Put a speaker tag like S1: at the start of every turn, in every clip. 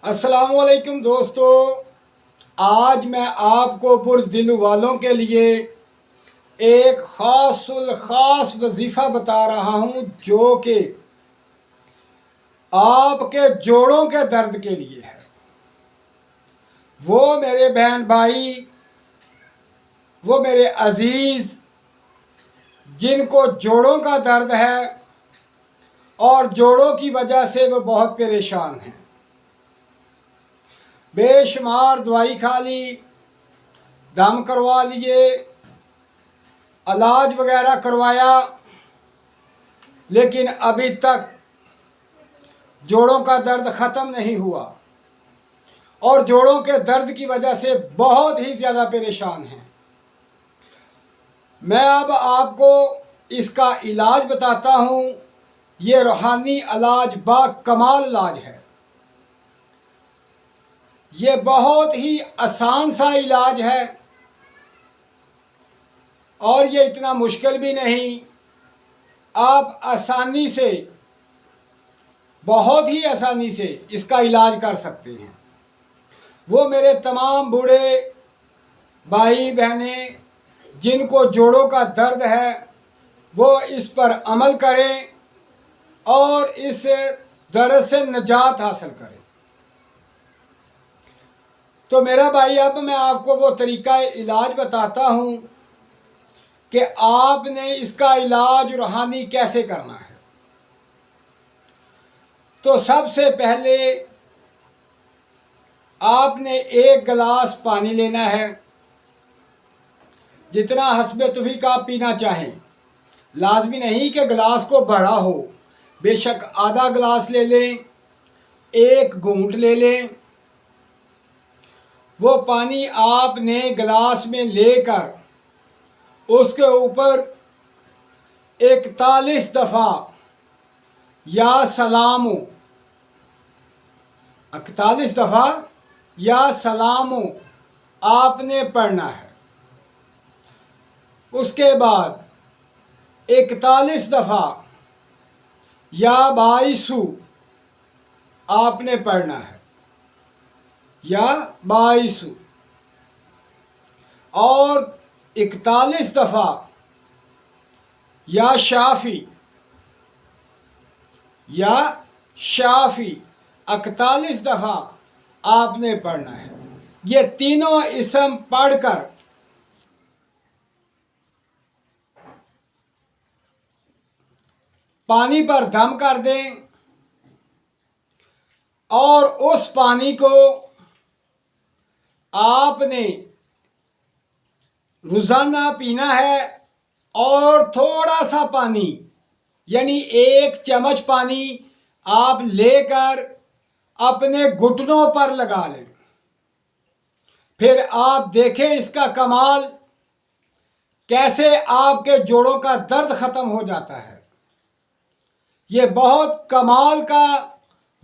S1: अस्सलामुअलैकुम दोस्तों, आज मैं आपको पुरदिल वालों के लिए एक ख़ास वजीफ़ा बता रहा हूँ जो कि आपके जोड़ों के दर्द के लिए है। वो मेरे बहन भाई, वो मेरे अज़ीज़ जिनको जोड़ों का दर्द है और जोड़ों की वजह से वो बहुत परेशान हैं, बेशुमार दवाई खा ली, दम करवा लिए, इलाज वगैरह करवाया, लेकिन अभी तक जोड़ों का दर्द ख़त्म नहीं हुआ और जोड़ों के दर्द की वजह से बहुत ही ज़्यादा परेशान हैं। मैं अब आपको इसका इलाज बताता हूँ। ये रूहानी इलाज बाकमाल इलाज है। ये बहुत ही आसान सा इलाज है और ये इतना मुश्किल भी नहीं। आप आसानी से, बहुत ही आसानी से इसका इलाज कर सकते हैं। वो मेरे तमाम बूढ़े भाई बहनें जिनको जोड़ों का दर्द है, वो इस पर अमल करें और इस दर्द से निजात हासिल करें। तो मेरा भाई, अब मैं आपको वो तरीका इलाज बताता हूँ कि आपने इसका इलाज रूहानी कैसे करना है। तो सबसे पहले आपने एक गिलास पानी लेना है, जितना हस्बे तौफीक आप पीना चाहें। लाजमी नहीं कि गिलास को भरा हो, बेशक आधा गिलास ले लें, एक घूंट ले लें। वो पानी आपने गिलास में लेकर उसके ऊपर 41 दफ़ा या सलामो, 41 दफ़ा या सलामो आपने पढ़ना है। उसके बाद 41 दफ़ा या बाईसु आपने पढ़ना है, या बाईसु, और 41 दफ़ा या शाफ़ी, या शाफ़ी 41 दफ़ा आपने पढ़ना है। ये तीनों इसम पढ़कर पानी पर दम कर दें और उस पानी को आपने रोज़ाना पीना है। और थोड़ा सा पानी, यानी 1 चम्मच पानी आप लेकर अपने घुटनों पर लगा लें। फिर आप देखें इसका कमाल, कैसे आपके जोड़ों का दर्द ख़त्म हो जाता है। ये बहुत कमाल का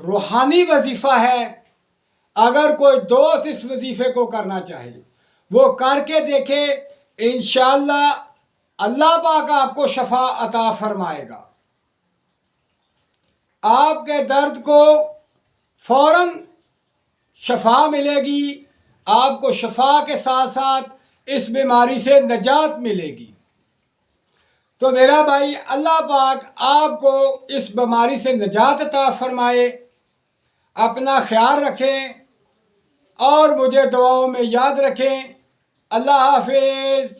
S1: रूहानी वजीफ़ा है। अगर कोई दोस्त इस वजीफ़े को करना चाहे, वो करके देखे, इंशाअल्लाह अल्लाह पाक आपको शफा अता फरमाएगा। आपके दर्द को फ़ौरन शफा मिलेगी, आपको शफा के साथ साथ इस बीमारी से निजात मिलेगी। तो मेरा भाई, अल्लाह पाक आपको इस बीमारी से निजात अता फरमाए। अपना ख्याल रखें और मुझे दुआओं में याद रखें। अल्लाह हाफिज़।